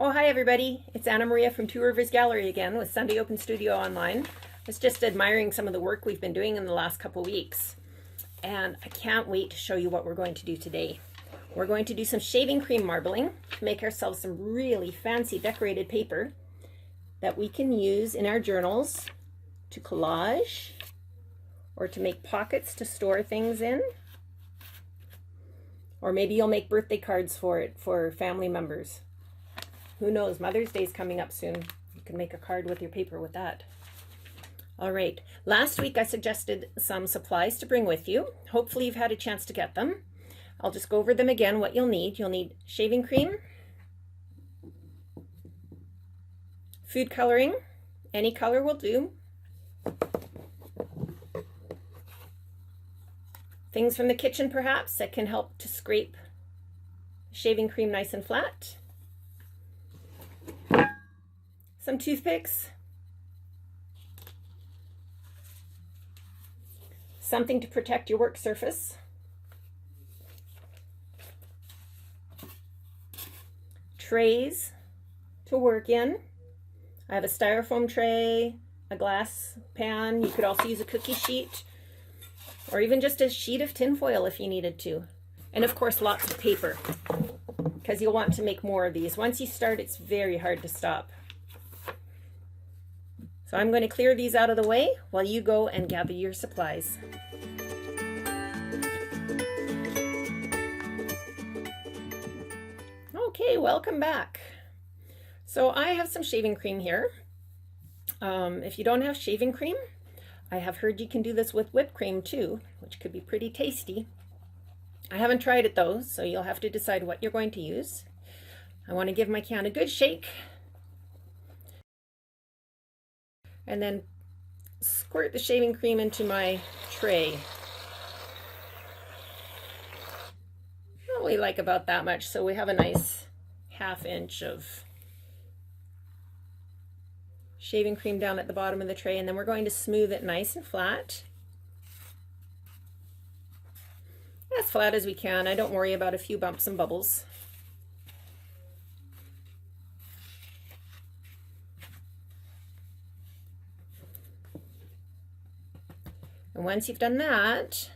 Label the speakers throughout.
Speaker 1: Oh, hi everybody. It's Anna Maria from Two Rivers Gallery again with Sunday Open Studio Online. I was just admiring some of the work we've been doing in the last couple weeks. And I can't wait to show you what we're going to do today. We're going to do some shaving cream marbling to make ourselves some really fancy decorated paper that we can use in our journals to collage or to make pockets to store things in. Or maybe you'll make birthday cards for it for family members. Who knows, Mother's Day's coming up soon. You can make a card with your paper with that. All right, last week I suggested some supplies to bring with you. Hopefully you've had a chance to get them. I'll just go over them again, what you'll need. You'll need shaving cream, food coloring, any color will do, things from the kitchen perhaps that can help to scrape shaving cream nice and flat, some toothpicks, something to protect your work surface, trays to work in. I have a styrofoam tray, a glass pan. You could also use a cookie sheet or even just a sheet of tin foil if you needed to. And of course, lots of paper because you'll want to make more of these. Once you start, it's very hard to stop. So I'm going to clear these out of the way while you go and gather your supplies. Okay, welcome back. So I have some shaving cream here. If you don't have shaving cream, I have heard you can do this with whipped cream too, which could be pretty tasty. I haven't tried it though, so you'll have to decide what you're going to use. I want to give my can a good shake and then squirt the shaving cream into my tray. Probably like about that much, so we have a nice ½ inch of shaving cream down at the bottom of the tray, and then we're going to smooth it nice and flat. As flat as we can. I don't worry about a few bumps and bubbles. And once you've done that,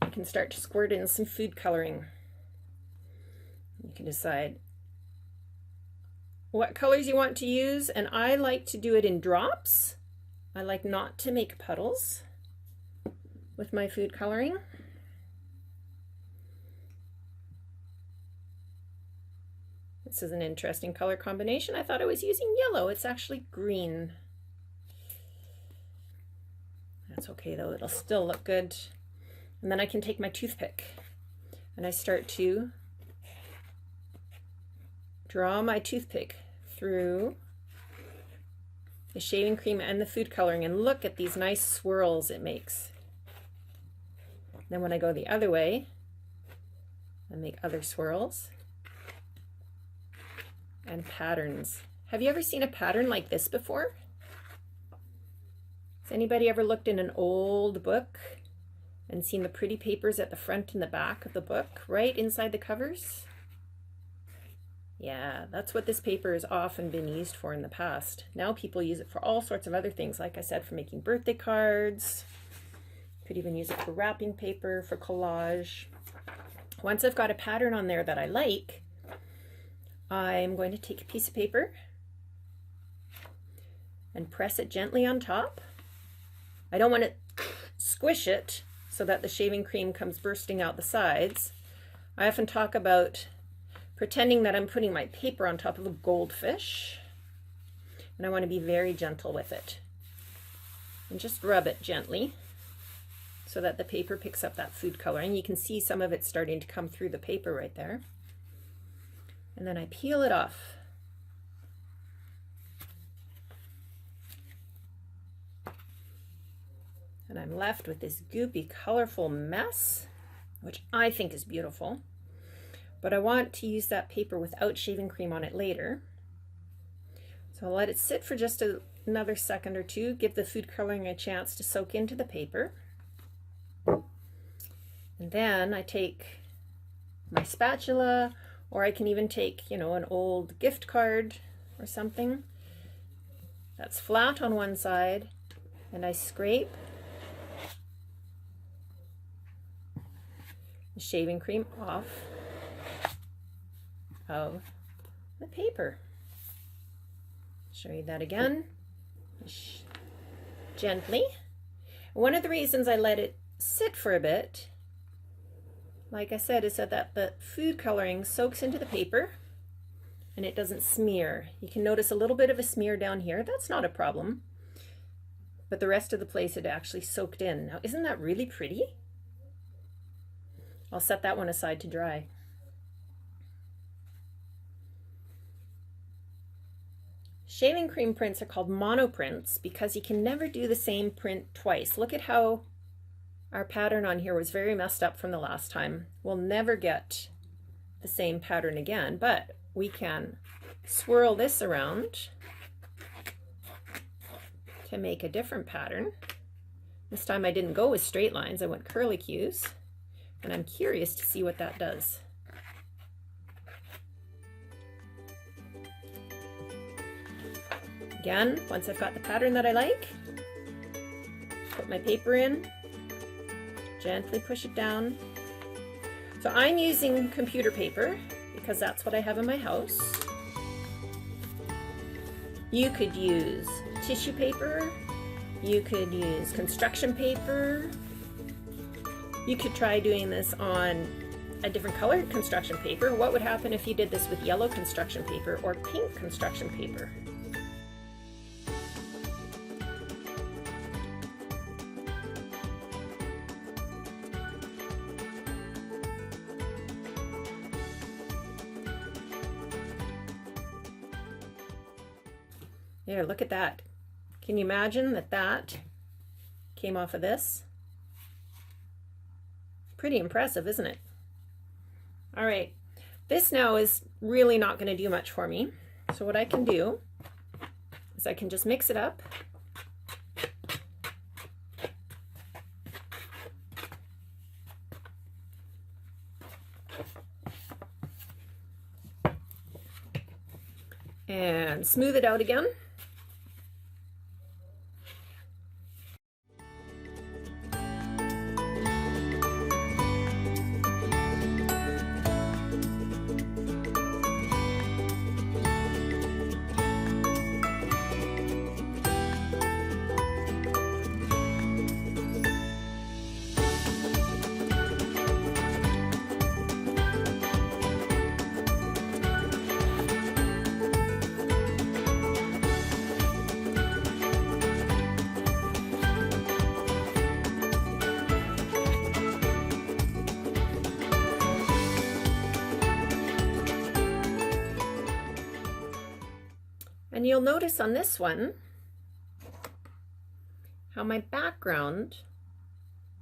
Speaker 1: you can start to squirt in some food coloring. You can decide what colors you want to use, and I like to do it in drops. I like not to make puddles with my food coloring. This is an interesting color combination. I thought I was using yellow. It's actually green. That's okay though, it'll still look good. And then I can take my toothpick and I start to draw my toothpick through the shaving cream and the food coloring, and look at these nice swirls it makes. Then when I go the other way, I make other swirls and patterns. Have you ever seen a pattern like this before? Has anybody ever looked in an old book and seen the pretty papers at the front and the back of the book, right inside the covers? Yeah, that's what this paper has often been used for in the past. Now people use it for all sorts of other things, like I said, for making birthday cards. Could even use it for wrapping paper, for collage. Once I've got a pattern on there that I like, I'm going to take a piece of paper and press it gently on top. I don't want to squish it so that the shaving cream comes bursting out the sides. I often talk about pretending that I'm putting my paper on top of a goldfish, and I want to be very gentle with it. And just rub it gently so that the paper picks up that food coloring. You can see some of it starting to come through the paper right there. And then I peel it off. And I'm left with this goopy, colorful mess, which I think is beautiful. But I want to use that paper without shaving cream on it later. So I'll let it sit for just another second or two, give the food coloring a chance to soak into the paper. And then I take my spatula Or I can even take, you know, an old gift card or something that's flat on one side, and I scrape the shaving cream off of the paper. Show you that again. Gently. One of the reasons I let it sit for a bit, like I said, is so that the food coloring soaks into the paper and it doesn't smear. You can notice a little bit of a smear down here. That's not a problem. But the rest of the place it actually soaked in. Now, isn't that really pretty? I'll set that one aside to dry. Shaving cream prints are called monoprints because you can never do the same print twice. Look at how our pattern on here was very messed up from the last time. We'll never get the same pattern again, but we can swirl this around to make a different pattern. This time I didn't go with straight lines, I went curlicues, and I'm curious to see what that does. Again, once I've got the pattern that I like, put my paper in, gently push it down. So I'm using computer paper because that's what I have in my house. You could use tissue paper, you could use construction paper, you could try doing this on a different colored construction paper. What would happen if you did this with yellow construction paper or pink construction paper? There, look at that. Can you imagine that that came off of this? Pretty impressive, isn't it? All right, this now is really not going to do much for me. So what I can do is I can just mix it up. And smooth it out again. And you'll notice on this one how my background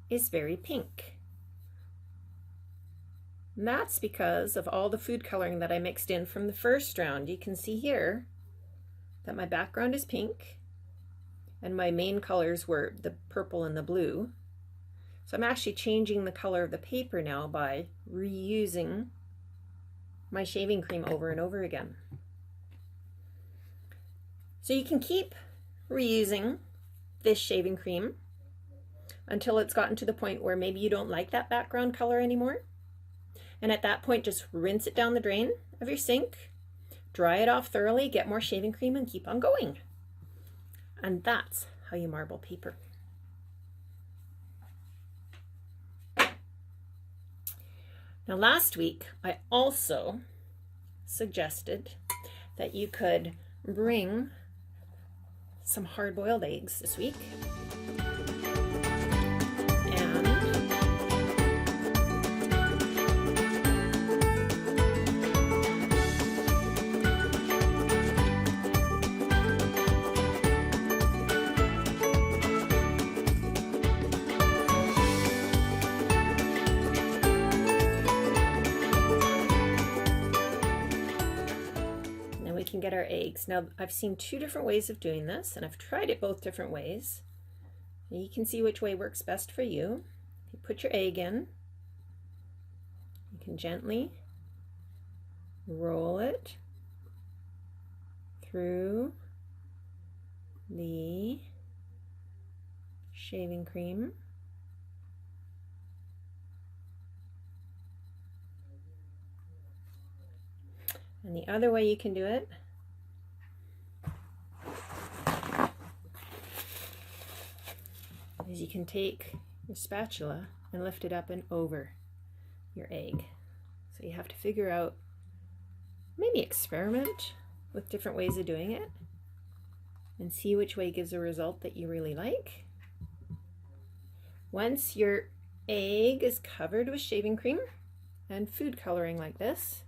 Speaker 1: is very pink. And that's because of all the food coloring that I mixed in from the first round. You can see here that my background is pink and my main colors were the purple and the blue. So I'm actually changing the color of the paper now by reusing my shaving cream over and over again. So you can keep reusing this shaving cream until it's gotten to the point where maybe you don't like that background color anymore. And at that point, just rinse it down the drain of your sink, dry it off thoroughly, get more shaving cream, and keep on going. And that's how you marble paper. Now last week, I also suggested that you could bring some hard-boiled eggs this week. Can get our eggs. Now I've seen two different ways of doing this and I've tried it both different ways. You can see which way works best for you. You put your egg in, you can gently roll it through the shaving cream. And the other way you can do it is you can take your spatula and lift it up and over your egg. So you have to figure out, maybe experiment with different ways of doing it and see which way gives a result that you really like. Once your egg is covered with shaving cream and food coloring like this,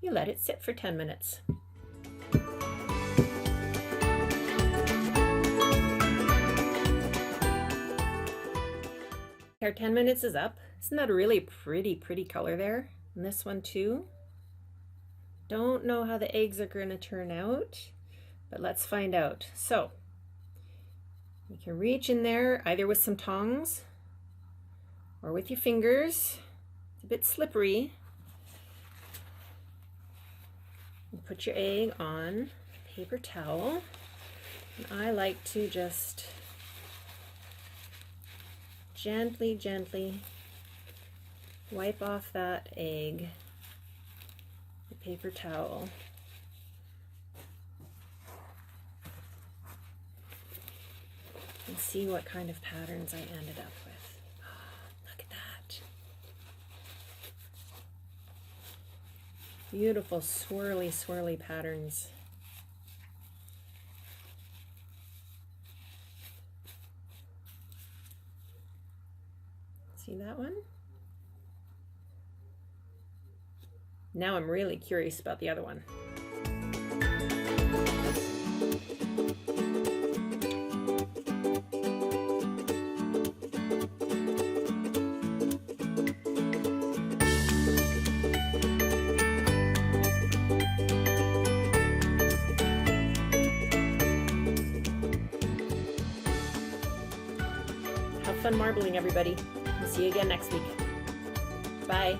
Speaker 1: you let it sit for 10 minutes. Our 10 minutes is up. Isn't that a really pretty color there? And this one too. Don't know how the eggs are going to turn out, but let's find out. So you can reach in there either with some tongs or with your fingers. It's a bit slippery. You put your egg on a paper towel, and I like to just gently wipe off that egg with a paper towel. And see what kind of patterns I ended up with. Oh, look at that. Beautiful swirly patterns. See that one? Now I'm really curious about the other one. Have fun marbling, everybody. We'll see you again next week. Bye.